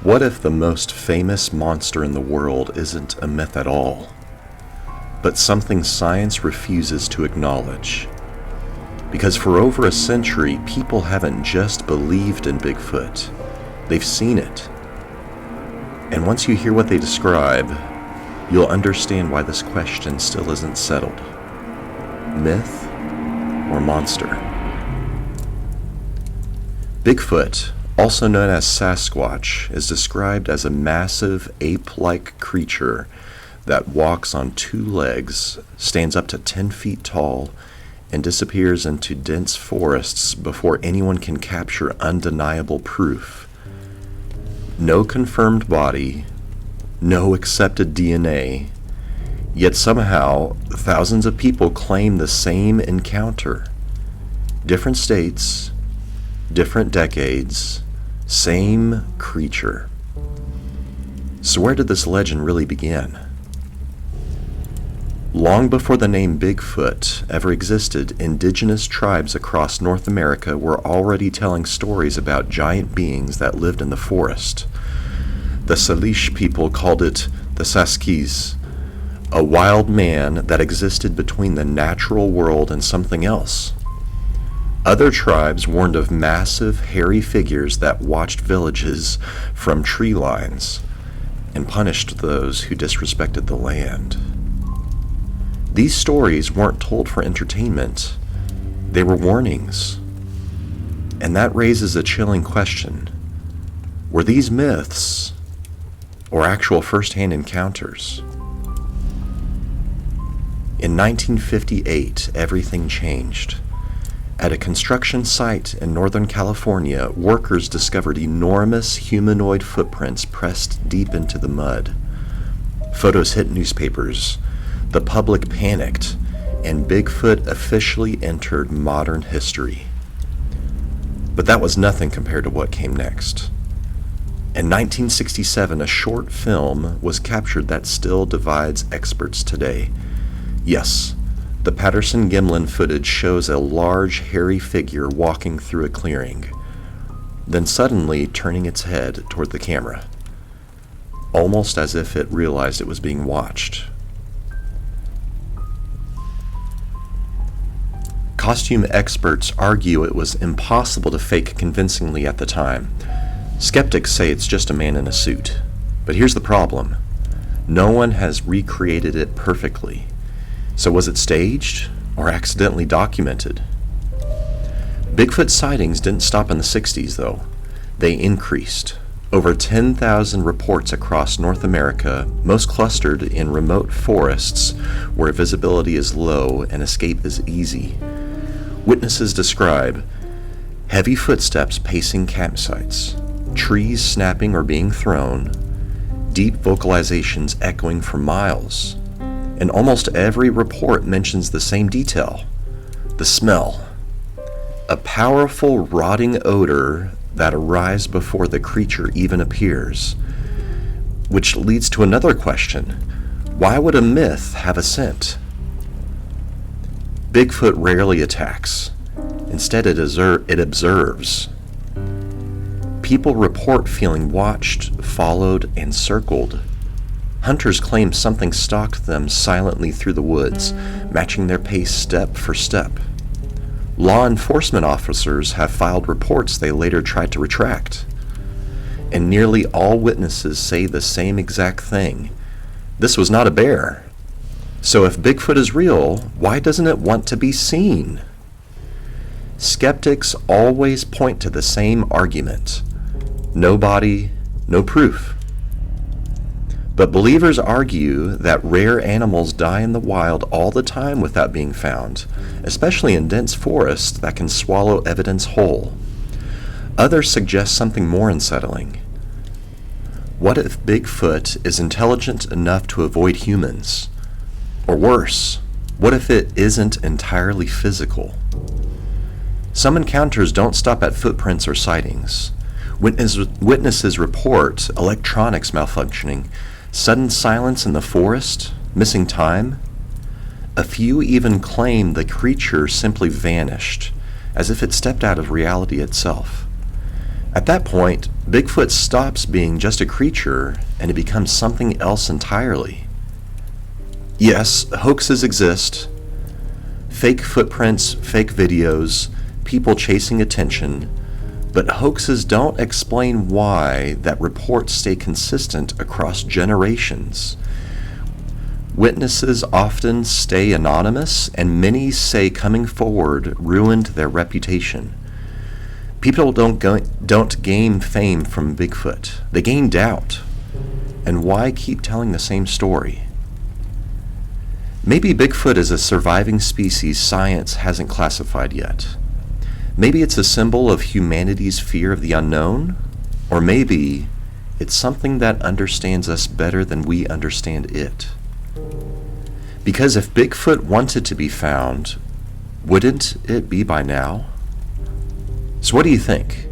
What if the most famous monster in the world isn't a myth at all, but something science refuses to acknowledge? Because for over a century, people haven't just believed in Bigfoot, they've seen it. And once you hear what they describe, you'll understand why this question still isn't settled. Myth or monster? Bigfoot, also known as Sasquatch, is described as a massive ape-like creature that walks on two legs, stands up to 10 feet tall, and disappears into dense forests before anyone can capture undeniable proof. No confirmed body, no accepted DNA, yet somehow thousands of people claim the same encounter. Different states, different decades, same creature. So where did this legend really begin? Long before the name Bigfoot ever existed, indigenous tribes across North America were already telling stories about giant beings that lived in the forest. The Salish people called it the Saskies, a wild man that existed between the natural world and something else. Other tribes warned of massive, hairy figures that watched villages from tree lines and punished those who disrespected the land. These stories weren't told for entertainment. They were warnings. And that raises a chilling question. Were these myths or actual first-hand encounters? In 1958, everything changed. At a construction site in Northern California, workers discovered enormous humanoid footprints pressed deep into the mud. Photos hit newspapers. The public panicked, and Bigfoot officially entered modern history. But that was nothing compared to what came next. In 1967, a short film was captured that still divides experts today. Yes, the Patterson-Gimlin footage shows a large, hairy figure walking through a clearing, then suddenly turning its head toward the camera, almost as if it realized it was being watched. Costume experts argue it was impossible to fake convincingly at the time. Skeptics say it's just a man in a suit. But here's the problem. No one has recreated it perfectly. So was it staged or accidentally documented? Bigfoot sightings didn't stop in the 60s, though. They increased. Over 10,000 reports across North America, most clustered in remote forests where visibility is low and escape is easy. Witnesses describe heavy footsteps pacing campsites, trees snapping or being thrown, deep vocalizations echoing for miles, and almost every report mentions the same detail: the smell. A powerful rotting odor that arrives before the creature even appears. Which leads to another question. Why would a myth have a scent? Bigfoot rarely attacks. Instead, it observes. People report feeling watched, followed, and circled. Hunters claim something stalked them silently through the woods, matching their pace step for step. Law enforcement officers have filed reports they later tried to retract. And nearly all witnesses say the same exact thing. This was not a bear. So if Bigfoot is real, why doesn't it want to be seen? Skeptics always point to the same argument. No body, no proof. But believers argue that rare animals die in the wild all the time without being found, especially in dense forests that can swallow evidence whole. Others suggest something more unsettling. What if Bigfoot is intelligent enough to avoid humans? Or worse, what if it isn't entirely physical? Some encounters don't stop at footprints or sightings. Witnesses report electronics malfunctioning, sudden silence in the forest, missing time. A few even claim the creature simply vanished, as if it stepped out of reality itself. At that point, Bigfoot stops being just a creature and it becomes something else entirely. Yes, hoaxes exist. Fake footprints, fake videos, people chasing attention, but hoaxes don't explain why that reports stay consistent across generations. Witnesses often stay anonymous, and many say coming forward ruined their reputation. People don't gain fame from Bigfoot. They gain doubt. And why keep telling the same story? Maybe Bigfoot is a surviving species science hasn't classified yet. Maybe it's a symbol of humanity's fear of the unknown, or maybe it's something that understands us better than we understand it. Because if Bigfoot wanted to be found, wouldn't it be by now? So what do you think?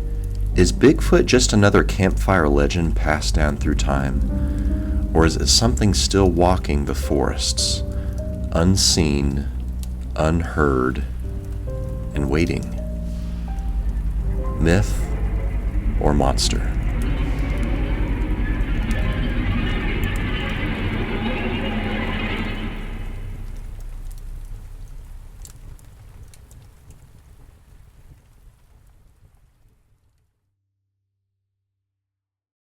Is Bigfoot just another campfire legend passed down through time? Or is it something still walking the forests, unseen, unheard, and waiting? Myth or monster?